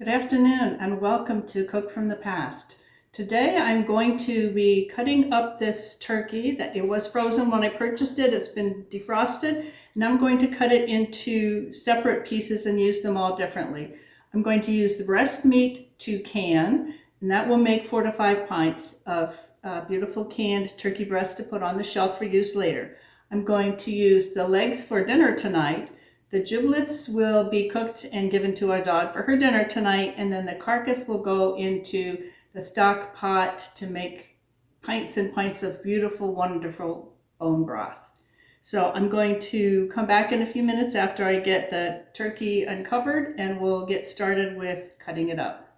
Good afternoon and welcome to Cook from the Past. Today I'm going to be cutting up this turkey that it was frozen when I purchased it. It's been defrosted and I'm going to cut it into separate pieces and use them all differently. I'm going to use the breast meat to can, and that will make 4 to 5 pints of beautiful canned turkey breast to put on the shelf for use later. I'm going to use the legs for dinner tonight. The giblets will be cooked and given to our dog for her dinner tonight, and then the carcass will go into the stock pot to make pints and pints of beautiful, wonderful bone broth. So I'm going to come back in a few minutes after I get the turkey uncovered, and we'll get started with cutting it up.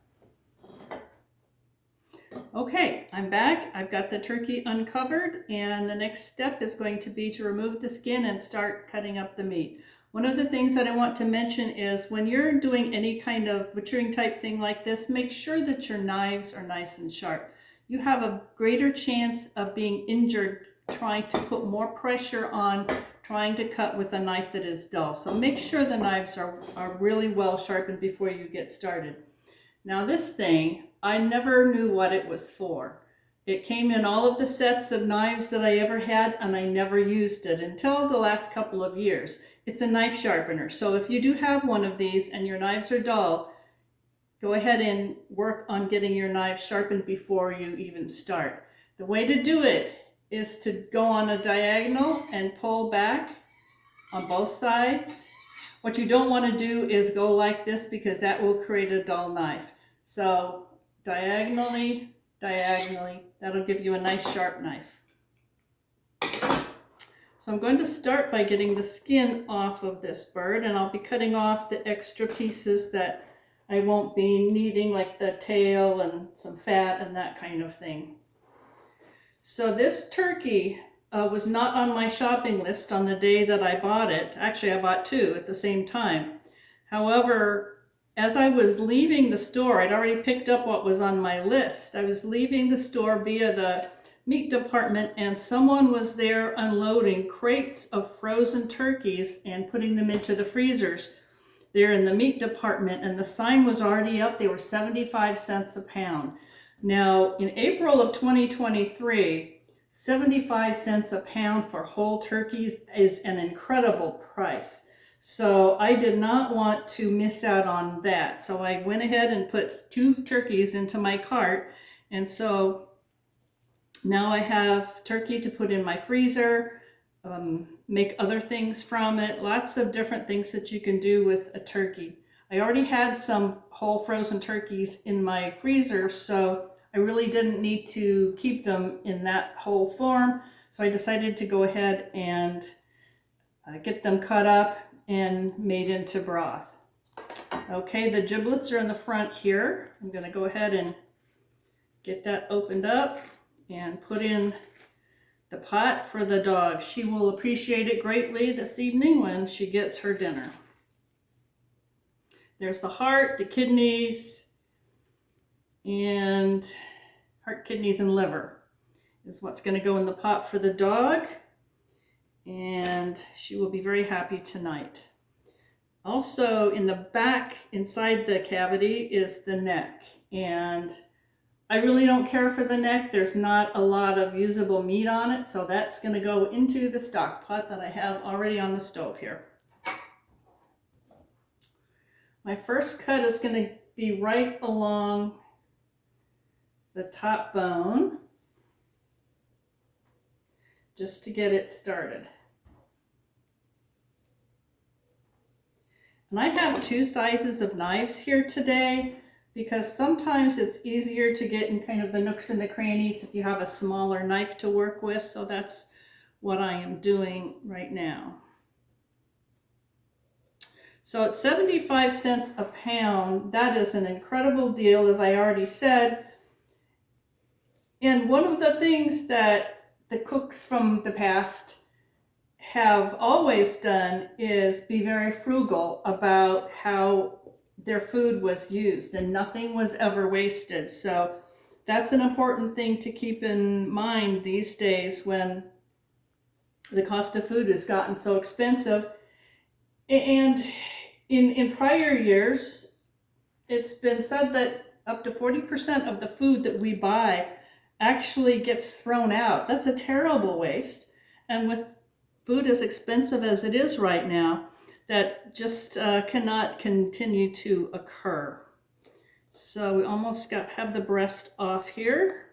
Okay, I'm back. I've got the turkey uncovered, and the next step is going to be to remove the skin and start cutting up the meat. One of the things that I want to mention is when you're doing any kind of butchering type thing like this, make sure that your knives are nice and sharp. You have a greater chance of being injured trying to put more pressure on trying to cut with a knife that is dull. So make sure the knives are really well sharpened before you get started. Now this thing, I never knew what it was for. It came in all of the sets of knives that I ever had, and I never used it until the last couple of years. It's a knife sharpener. So if you do have one of these and your knives are dull, go ahead and work on getting your knives sharpened before you even start. The way to do it is to go on a diagonal and pull back on both sides. What you don't want to do is go like this because that will create a dull knife. So diagonally, diagonally, that'll give you a nice sharp knife. So I'm going to start by getting the skin off of this bird, and I'll be cutting off the extra pieces that I won't be needing, like the tail and some fat and that kind of thing. So this turkey was not on my shopping list on the day that I bought it. Actually, I bought two at the same time. However, as I was leaving the store, I'd already picked up what was on my list. I was leaving the store via the meat department, and someone was there unloading crates of frozen turkeys and putting them into the freezers there in the meat department, and the sign was already up. They were 75 cents a pound. Now in April of 2023, 75 cents a pound for whole turkeys is an incredible price. So I did not want to miss out on that. So I went ahead and put 2 turkeys into my cart, and so now I have turkey to put in my freezer, make other things from it, lots of different things that you can do with a turkey. I already had some whole frozen turkeys in my freezer, so I really didn't need to keep them in that whole form. So I decided to go ahead and get them cut up and made into broth. Okay, the giblets are in the front here. I'm going to go ahead and get that opened up and put in the pot for the dog. She will appreciate it greatly this evening when she gets her dinner. There's the heart, the kidneys, and heart, kidneys, and liver is what's going to go in the pot for the dog, and she will be very happy tonight. Also in the back inside the cavity is the neck, and I really don't care for the neck. There's not a lot of usable meat on it, so that's going to go into the stock pot that I have already on the stove here. My first cut is going to be right along the top bone, just to get it started. And I have 2 sizes of knives here today, because sometimes it's easier to get in kind of the nooks and the crannies if you have a smaller knife to work with. So that's what I am doing right now. So at 75 cents a pound, that is an incredible deal, as I already said. And one of the things that the cooks from the past have always done is be very frugal about how their food was used, and nothing was ever wasted. So that's an important thing to keep in mind these days when the cost of food has gotten so expensive. And in prior years, it's been said that up to 40% of the food that we buy actually gets thrown out. That's a terrible waste. And with food as expensive as it is right now, that just cannot continue to occur. So we almost have the breast off here.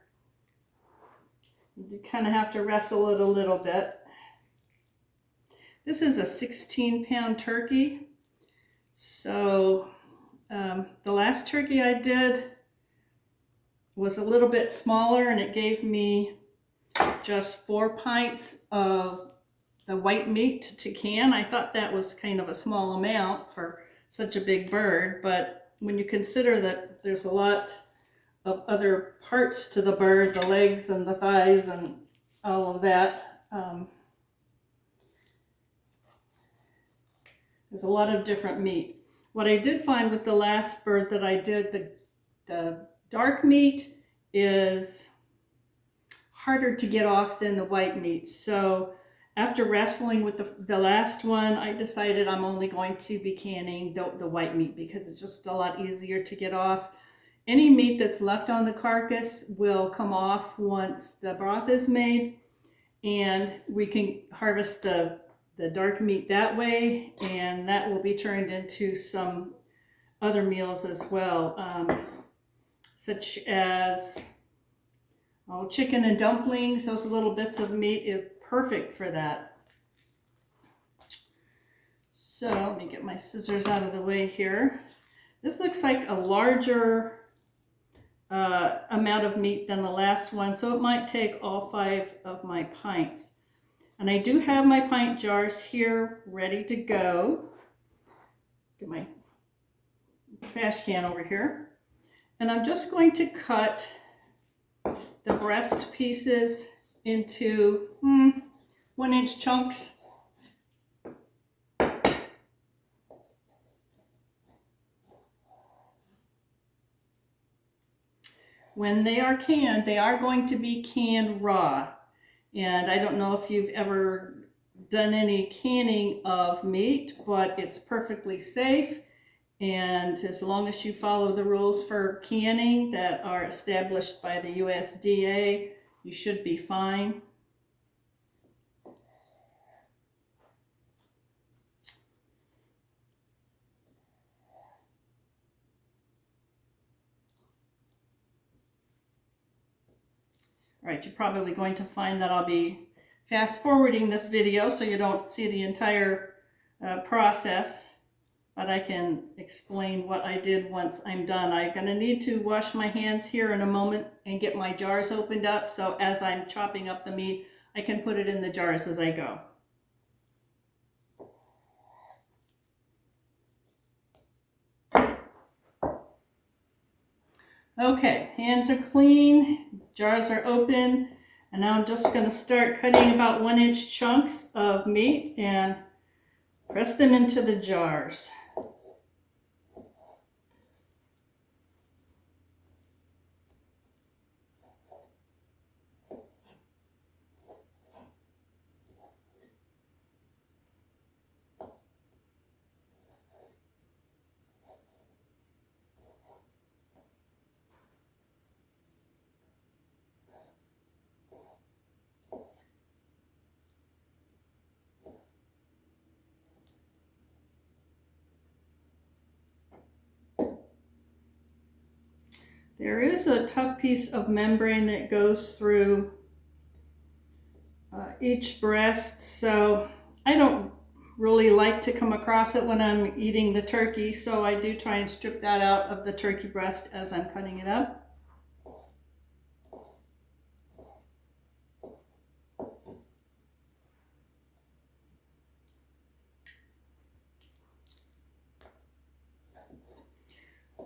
You kind of have to wrestle it a little bit. This is a 16-pound turkey. So the last turkey I did was a little bit smaller, and it gave me just 4 pints of the white meat to can. I thought that was kind of a small amount for such a big bird, but when you consider that there's a lot of other parts to the bird, the legs and the thighs and all of that, there's a lot of different meat. What I did find with the last bird that I did, the dark meat is harder to get off than the white meat. So after wrestling with the last one, I decided I'm only going to be canning the white meat because it's just a lot easier to get off. Any meat that's left on the carcass will come off once the broth is made, and we can harvest the dark meat that way, and that will be turned into some other meals as well, such as chicken and dumplings. Those little bits of meat is perfect for that. So let me get my scissors out of the way here. This looks like a larger amount of meat than the last one, so it might take all 5 of my pints. And I do have my pint jars here ready to go. Get my trash can over here. And I'm just going to cut the breast pieces into 1-inch chunks. When they are canned, they are going to be canned raw. And I don't know if you've ever done any canning of meat, but it's perfectly safe. And as long as you follow the rules for canning that are established by the USDA, you should be fine. All right, you're probably going to find that I'll be fast forwarding this video so you don't see the entire process, but I can explain what I did once I'm done. I'm going to need to wash my hands here in a moment and get my jars opened up, so as I'm chopping up the meat, I can put it in the jars as I go. Okay, hands are clean, jars are open, and now I'm just going to start cutting about 1-inch chunks of meat and press them into the jars. There is a tough piece of membrane that goes through each breast, so I don't really like to come across it when I'm eating the turkey, so I do try and strip that out of the turkey breast as I'm cutting it up.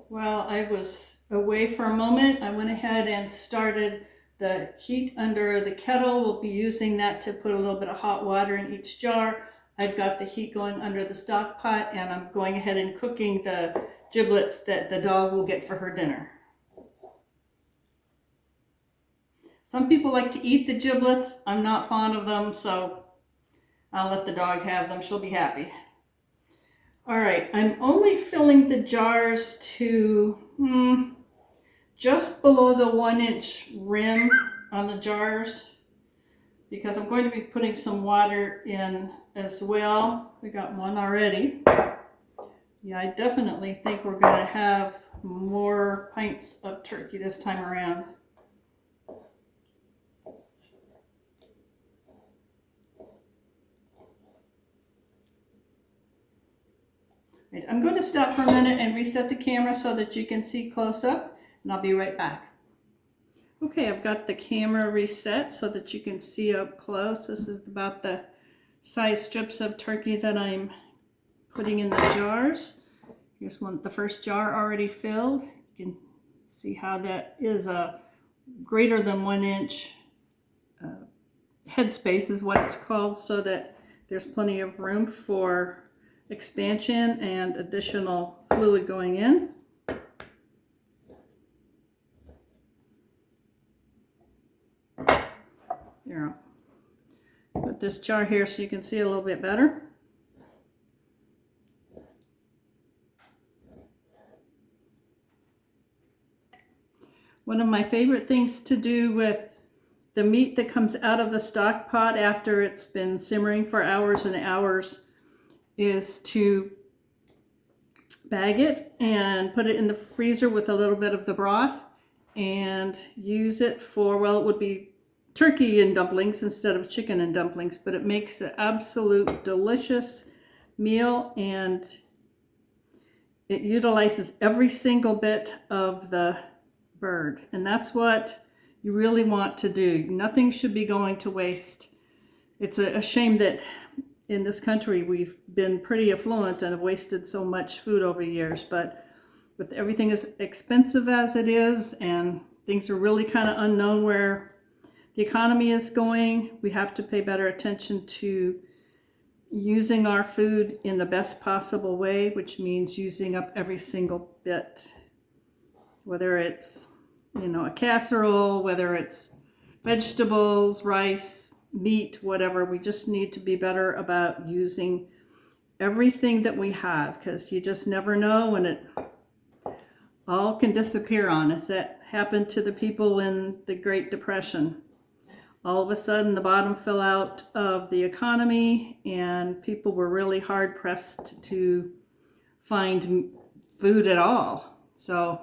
While I was away for a moment, I went ahead and started the heat under the kettle. We'll be using that to put a little bit of hot water in each jar. I've got the heat going under the stock pot, and I'm going ahead and cooking the giblets that the dog will get for her dinner. Some people like to eat the giblets. I'm not fond of them, so I'll let the dog have them. She'll be happy. All right, I'm only filling the jars to just below the 1-inch rim on the jars, because I'm going to be putting some water in as well. We got one already. Yeah, I definitely think we're going to have more pints of turkey this time around. Right, I'm going to stop for a minute and reset the camera so that you can see close up, and I'll be right back. Okay, I've got the camera reset so that you can see up close. This is about the size strips of turkey that I'm putting in the jars. Here's the first jar already filled. You can see how that is a greater than 1-inch headspace is what it's called, so that there's plenty of room for expansion and additional fluid going in. There. Put this jar here so you can see a little bit better. One of my favorite things to do with the meat that comes out of the stock pot after it's been simmering for hours and hours is to bag it and put it in the freezer with a little bit of the broth and use it for, well, it would be turkey and dumplings instead of chicken and dumplings, but it makes an absolute delicious meal, and it utilizes every single bit of the bird, and that's what you really want to do. Nothing should be going to waste. It's a shame that in this country we've been pretty affluent and have wasted so much food over years, but with everything as expensive as it is and things are really kind of unknown where the economy is going, we have to pay better attention to using our food in the best possible way, which means using up every single bit, whether it's, you know, a casserole, whether it's vegetables, rice, meat, whatever. We just need to be better about using everything that we have, because you just never know when it all can disappear on us. That happened to the people in the Great Depression. All of a sudden the bottom fell out of the economy and people were really hard pressed to find food at all. So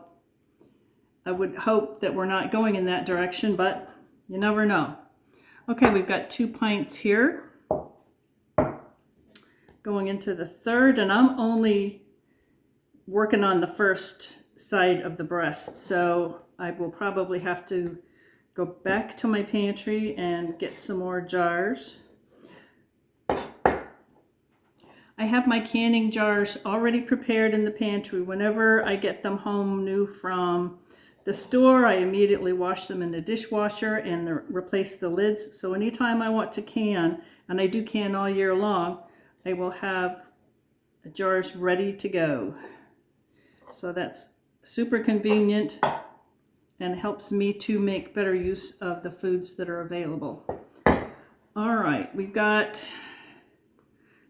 I would hope that we're not going in that direction, but you never know. Okay, we've got 2 pints here going into the third, and I'm only working on the first side of the breast, so I will probably have to go back to my pantry and get some more jars. I have my canning jars already prepared in the pantry. Whenever I get them home new from the store, I immediately wash them in the dishwasher and replace the lids. So anytime I want to can, and I do can all year long, I will have jars ready to go. So that's super convenient and helps me to make better use of the foods that are available. All right, we've got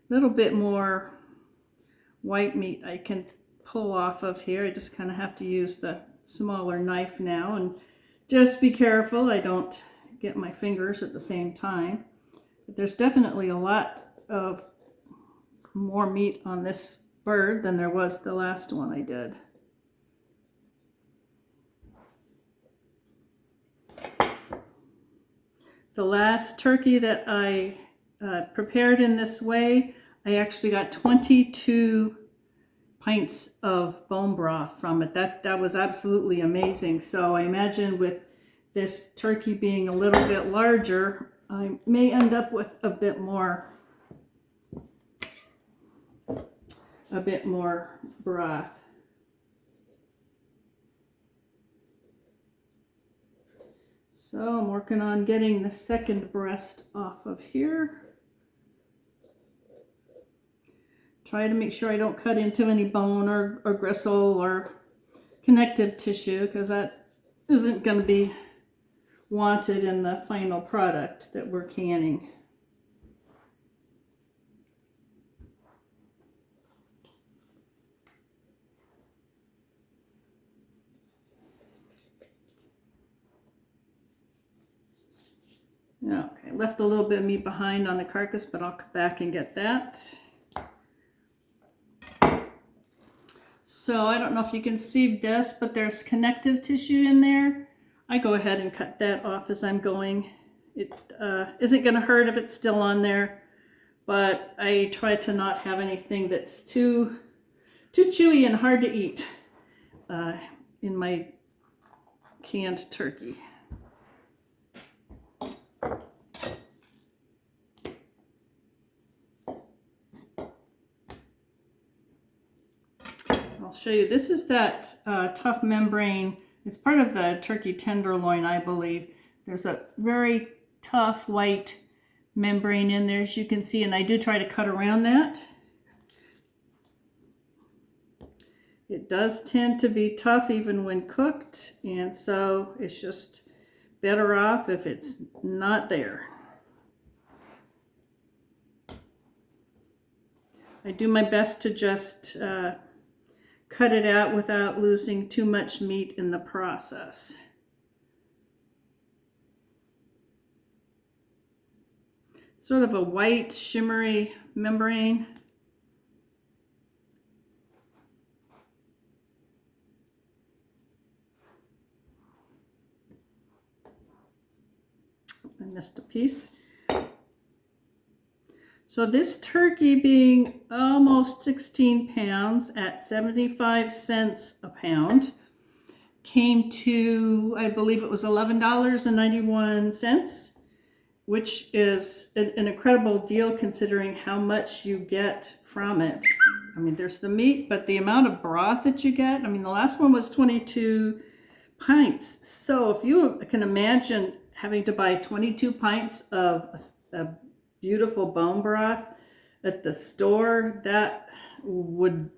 a little bit more white meat I can pull off of here. I just kind of have to use the smaller knife now, and just be careful I don't get my fingers at the same time. But there's definitely a lot of more meat on this bird than there was the last one I did. The last turkey that I prepared in this way, I actually got 22 pints of bone broth from it. That was absolutely amazing. So I imagine with this turkey being a little bit larger, I may end up with a bit more broth. So I'm working on getting the second breast off of here. Try to make sure I don't cut into any bone or gristle or connective tissue, because that isn't going to be wanted in the final product that we're canning. left a little bit of meat behind on the carcass, but I'll come back and get that. So I don't know if you can see this, but there's connective tissue in there. I go ahead and cut that off as I'm going. It isn't going to hurt if it's still on there, but I try to not have anything that's too chewy and hard to eat in my canned turkey. I'll show you. This is that tough membrane. It's part of the turkey tenderloin, I believe. There's a very tough white membrane in there, as you can see, and I do try to cut around that. It does tend to be tough even when cooked, and so it's just better off if it's not there. I do my best to just cut it out without losing too much meat in the process. Sort of a white, shimmery membrane. I missed a piece. So this turkey, being almost 16 pounds at 75 cents a pound, came to, I believe it was $11.91, which is an incredible deal considering how much you get from it. I mean, there's the meat, but the amount of broth that you get, I mean, the last one was 22 pints. So if you can imagine having to buy 22 pints of a beautiful bone broth at the store, that would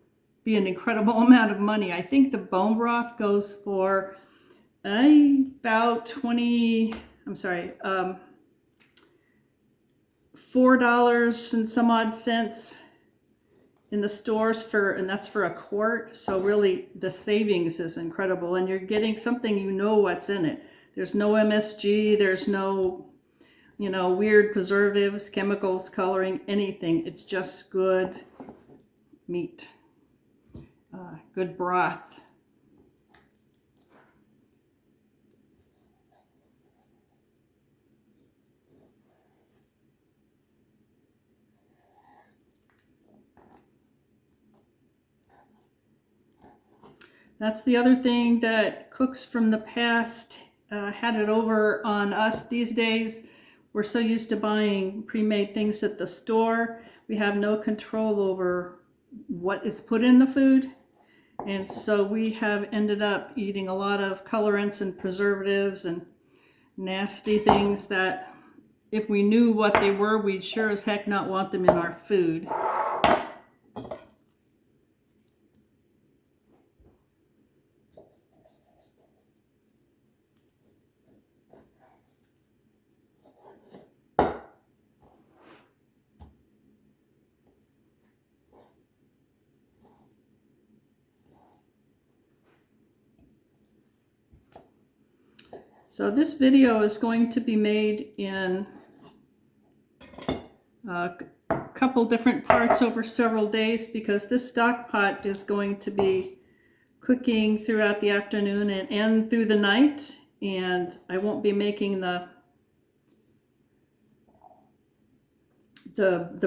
be an incredible amount of money. I think the bone broth goes for about $4 and some odd cents in the stores and that's for a quart. So really the savings is incredible, and you're getting something, you know what's in it. There's no MSG, there's no weird preservatives, chemicals, coloring, anything. It's just good meat, good broth. That's the other thing that cooks from the past had it over on us these days. We're so used to buying pre-made things at the store. We have no control over what is put in the food. And so we have ended up eating a lot of colorants and preservatives and nasty things that if we knew what they were, we'd sure as heck not want them in our food. So this video is going to be made in a couple different parts over several days, because this stock pot is going to be cooking throughout the afternoon and through the night, and I won't be making the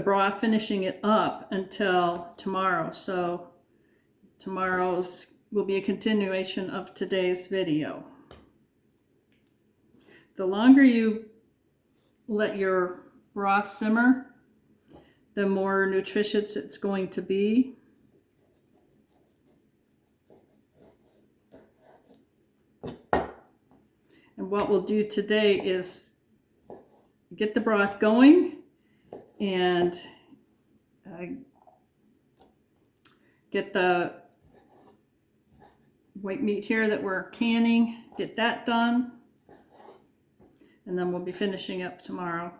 broth, finishing it up until tomorrow. So tomorrow's will be a continuation of today's video. The longer you let your broth simmer, the more nutritious it's going to be. And what we'll do today is get the broth going and get the white meat here that we're canning, get that done. And then we'll be finishing up tomorrow.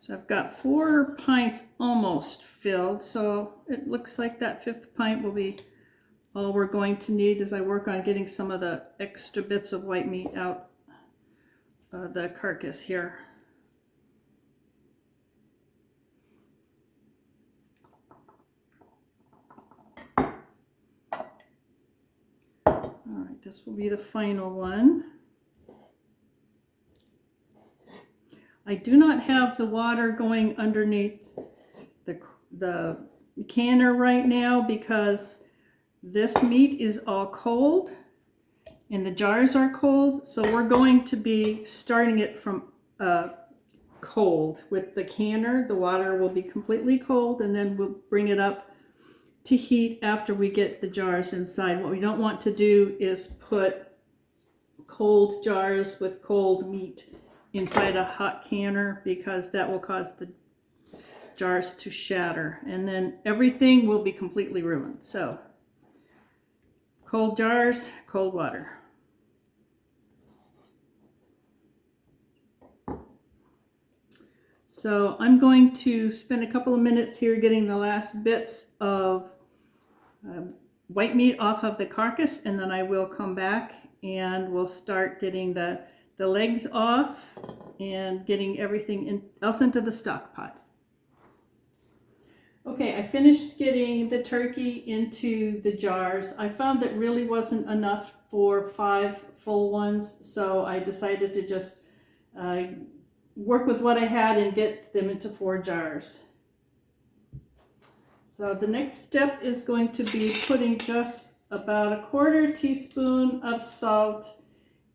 So I've got 4 pints almost filled, so it looks like that 5th pint will be all we're going to need as I work on getting some of the extra bits of white meat out of the carcass here. All right, this will be the final one. I do not have the water going underneath the canner right now because this meat is all cold and the jars are cold. So we're going to be starting it from cold with the canner. The water will be completely cold and then we'll bring it up to heat after we get the jars inside. What we don't want to do is put cold jars with cold meat inside a hot canner because that will cause the jars to shatter and then everything will be completely ruined. So cold jars, cold water. So I'm going to spend a couple of minutes here getting the last bits of white meat off of the carcass, and then I will come back and we'll start getting the legs off and getting everything else into the stock pot. Okay, I finished getting the turkey into the jars. I found that really wasn't enough for 5 full ones, so I decided to just work with what I had and get them into 4 jars. So the next step is going to be putting just about 1/4 teaspoon of salt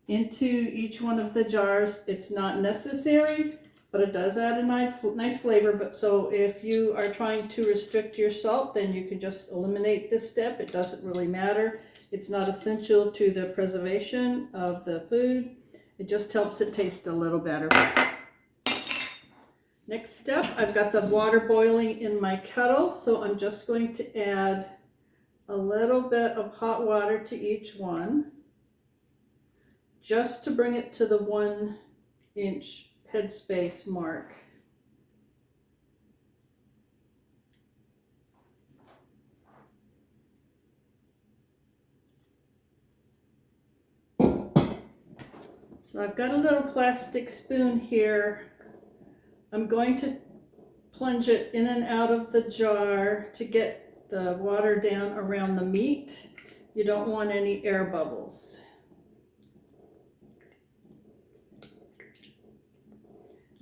into each one of the jars. It's not necessary, but it does add a nice flavor. But so if you are trying to restrict your salt, then you can just eliminate this step. It doesn't really matter. It's not essential to the preservation of the food. It just helps it taste a little better. Next step, I've got the water boiling in my kettle, so I'm just going to add a little bit of hot water to each one, just to bring it to the 1-inch headspace mark. So I've got a little plastic spoon here. I'm going to plunge it in and out of the jar to get the water down around the meat. You don't want any air bubbles.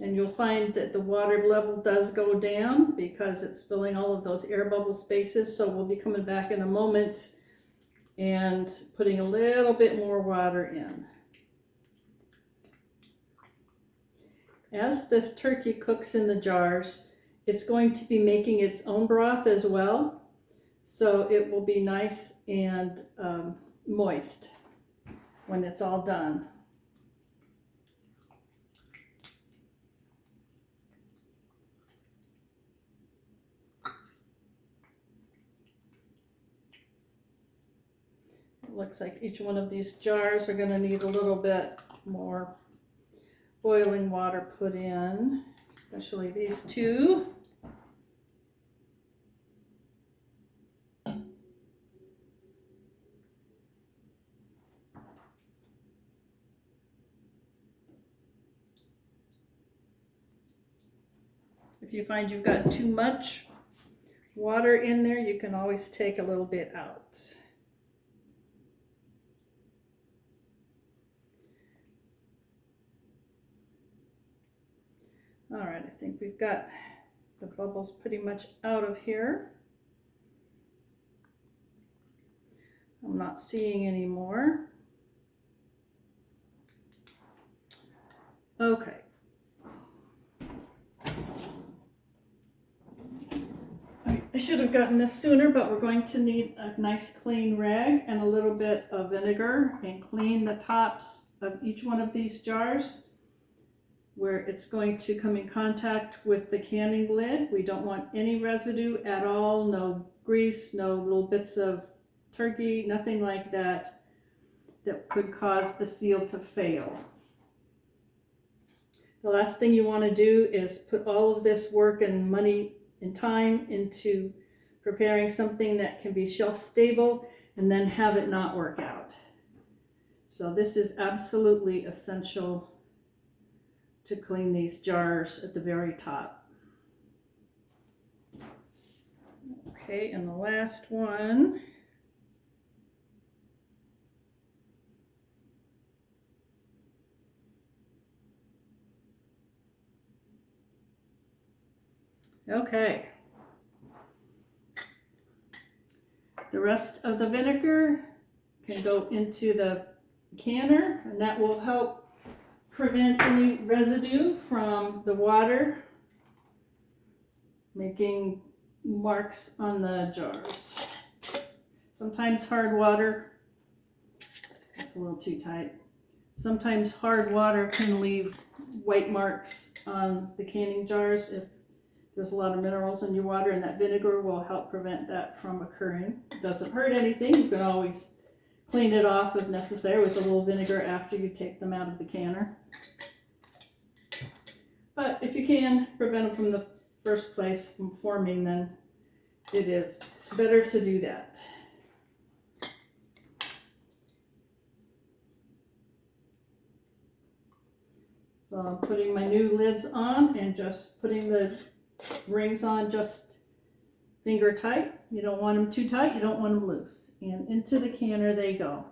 And you'll find that the water level does go down because it's filling all of those air bubble spaces. So we'll be coming back in a moment and putting a little bit more water in. As this turkey cooks in the jars, it's going to be making its own broth as well. So it will be nice and moist when it's all done. It looks like each one of these jars are going to need a little bit more boiling water put in, especially these 2. If you find you've got too much water in there, you can always take a little bit out. All right, I think we've got the bubbles pretty much out of here. I'm not seeing any more. Okay. I should have gotten this sooner, but we're going to need a nice clean rag and a little bit of vinegar and clean the tops of each one of these jars where it's going to come in contact with the canning lid. We don't want any residue at all, no grease, no little bits of turkey, nothing like that that could cause the seal to fail. The last thing you want to do is put all of this work and money and time into preparing something that can be shelf stable and then have it not work out. So this is absolutely essential to clean these jars at the very top. Okay, and the last one. Okay. The rest of the vinegar can go into the canner, and that will help prevent any residue from the water making marks on the jars. Sometimes hard water, that's a little too tight. Sometimes hard water can leave white marks on the canning jars if there's a lot of minerals in your water, and that vinegar will help prevent that from occurring. It doesn't hurt anything. You can always clean it off if necessary with a little vinegar after you take them out of the canner. But if you can prevent them from the first place from forming, then it is better to do that. So I'm putting my new lids on and just putting the rings on just finger tight. You don't want them too tight, you don't want them loose. And into the canner they go.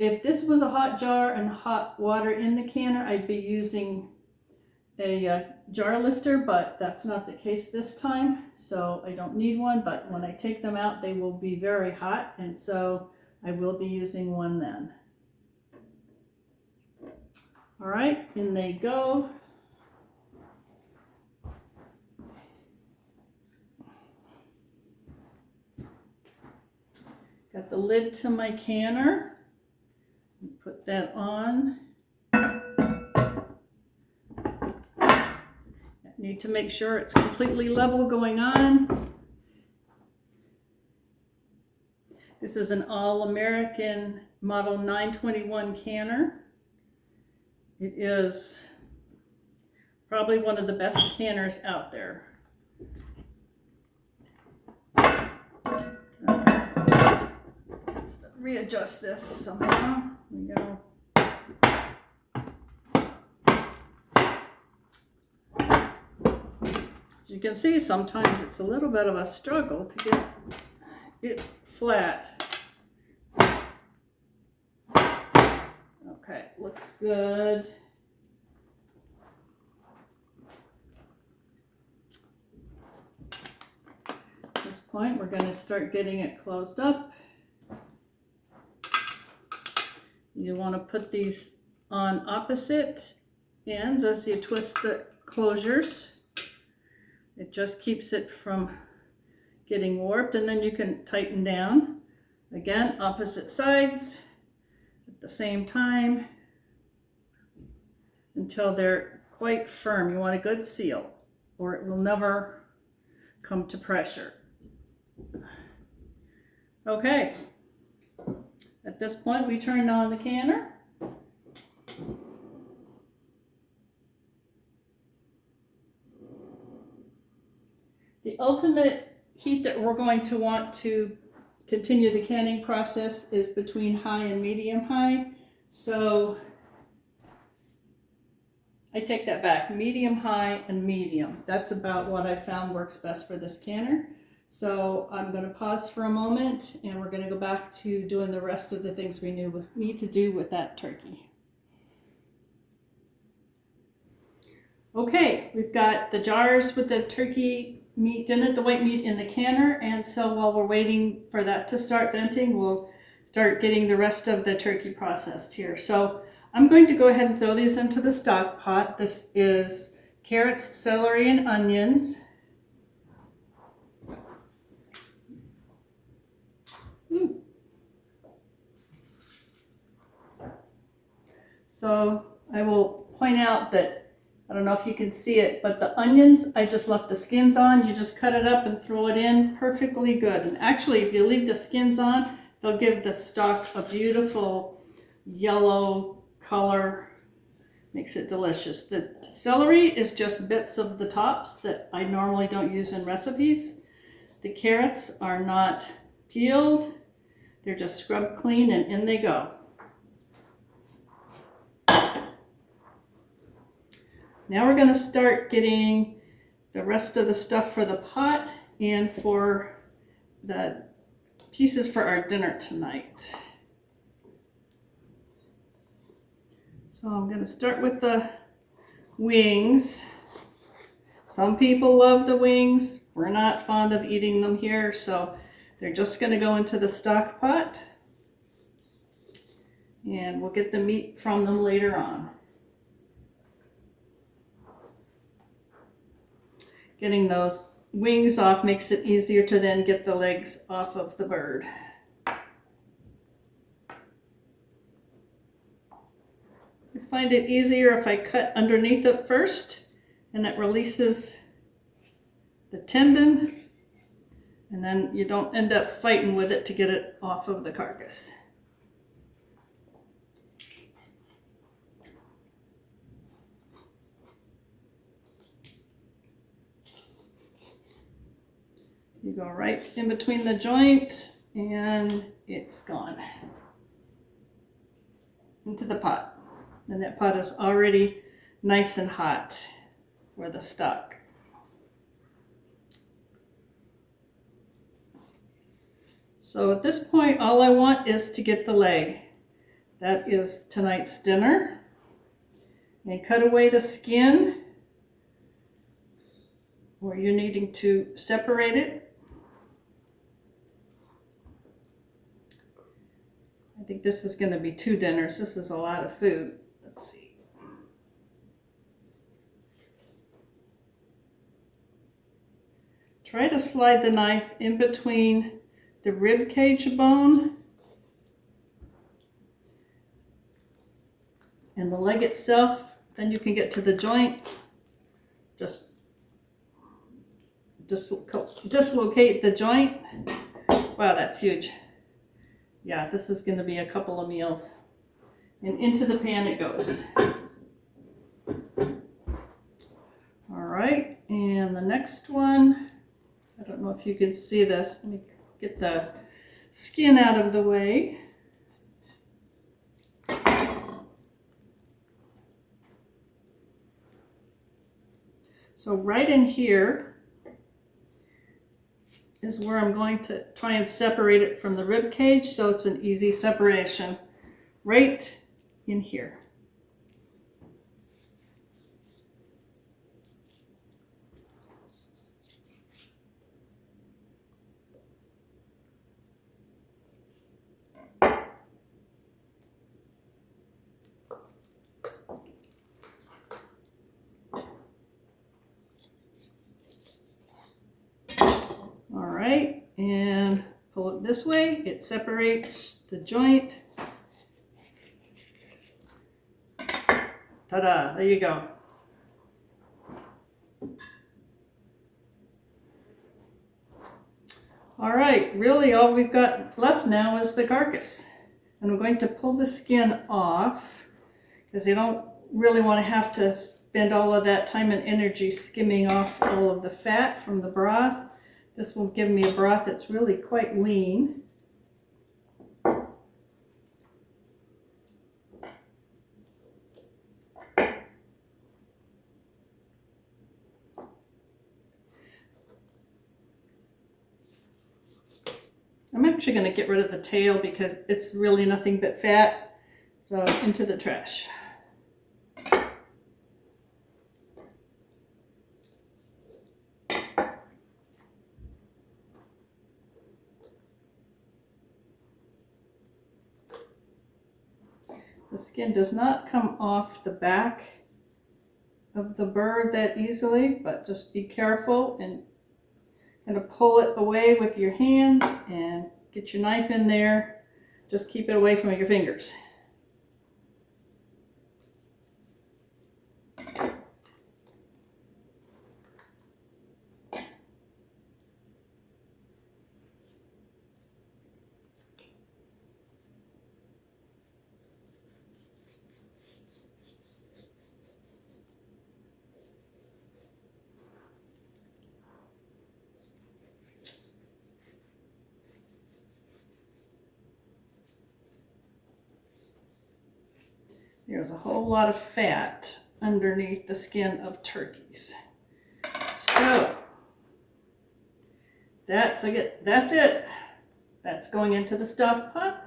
If this was a hot jar and hot water in the canner, I'd be using a jar lifter, but that's not the case this time, so I don't need one. But when I take them out, they will be very hot, and so I will be using one then. All right, in they go. Got the lid to my canner. Put that on. Need to make sure it's completely level going on. This is an All-American Model 921 canner. It is probably one of the best canners out there. Let's readjust this somehow. There we go. As you can see, sometimes it's a little bit of a struggle to get it flat. Okay, looks good. At this point, we're going to start getting it closed up. You want to put these on opposite ends as you twist the closures. It just keeps it from getting warped, and then you can tighten down. Again, opposite sides at the same time until they're quite firm. You want a good seal or it will never come to pressure. Okay, at this point we turn on the canner. The ultimate heat that we're going to want to continue the canning process is between high and medium high. So I take that back, medium high and medium. That's about what I found works best for this canner. So I'm going to pause for a moment and we're going to go back to doing the rest of the things we need to do with that turkey. Okay, we've got the jars with the turkey meat in it, the white meat in the canner, and so while we're waiting for that to start venting, we'll start getting the rest of the turkey processed here. So I'm going to go ahead and throw these into the stock pot. This is carrots, celery, and onions. So I will point out that, I don't know if you can see it, but the onions, I just left the skins on. You just cut it up and throw it in, perfectly good. And actually, if you leave the skins on, they'll give the stock a beautiful yellow color Makes it delicious. The celery is just bits of the tops that I normally don't use in recipes. The carrots are not peeled. They're just scrubbed clean and in they go. Now we're going to start getting the rest of the stuff for the pot and for the pieces for our dinner tonight. So I'm going to start with the wings. Some people love the wings. We're not fond of eating them here, so they're just going to go into the stock pot. And we'll get the meat from them later on. Getting those wings off makes it easier to then get the legs off of the bird. I find it easier if I cut underneath it first, and it releases the tendon, and then you don't end up fighting with it to get it off of the carcass. You go right in between the joint and it's gone into the pot. And that pot is already nice and hot for the stock. So at this point, all I want is to get the leg. That is tonight's dinner. And cut away the skin where you're needing to separate it. I think this is going to be 2 dinners. This is a lot of food. Let's see. Try to slide the knife in between the rib cage bone and the leg itself. Then you can get to the joint. Just dislocate the joint. Wow, that's huge. Yeah, this is going to be a couple of meals. And into the pan it goes. All right, and the next one, I don't know if you can see this. Let me get the skin out of the way. So right in here is where I'm going to try and separate it from the rib cage, so it's an easy separation. Right in here. All right, and pull it this way. It separates the joint. Ta-da, there you go. All right, really all we've got left now is the carcass. And I'm going to pull the skin off because you don't really want to have to spend all of that time and energy skimming off all of the fat from the broth. This will give me a broth that's really quite lean. I'm actually going to get rid of the tail because it's really nothing but fat. So into the trash. The skin does not come off the back of the bird that easily, but just be careful and kind of pull it away with your hands and get your knife in there. Just keep it away from your fingers. There's a whole lot of fat underneath the skin of turkeys. So that's it. That's going into the stock pot.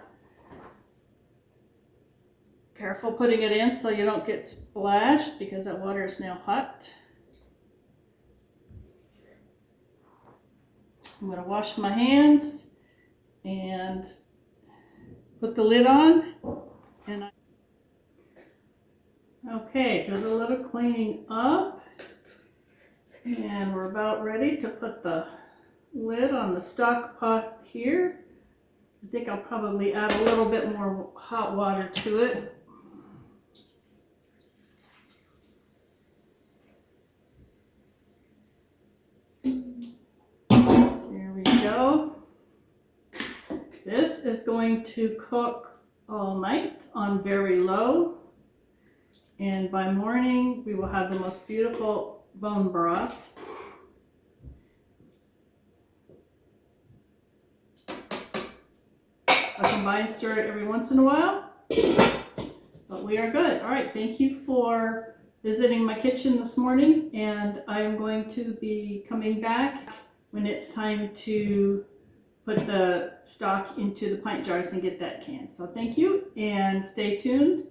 Careful putting it in so you don't get splashed because that water is now hot. I'm going to wash my hands and put the lid on. Okay, did a little cleaning up. And we're about ready to put the lid on the stock pot here. I think I'll probably add a little bit more hot water to it. There we go. This is going to cook all night on very low. And by morning, we will have the most beautiful bone broth. I combine stir it every once in a while, but we are good. All right, thank you for visiting my kitchen this morning, and I am going to be coming back when it's time to put the stock into the pint jars and get that canned. So thank you, and stay tuned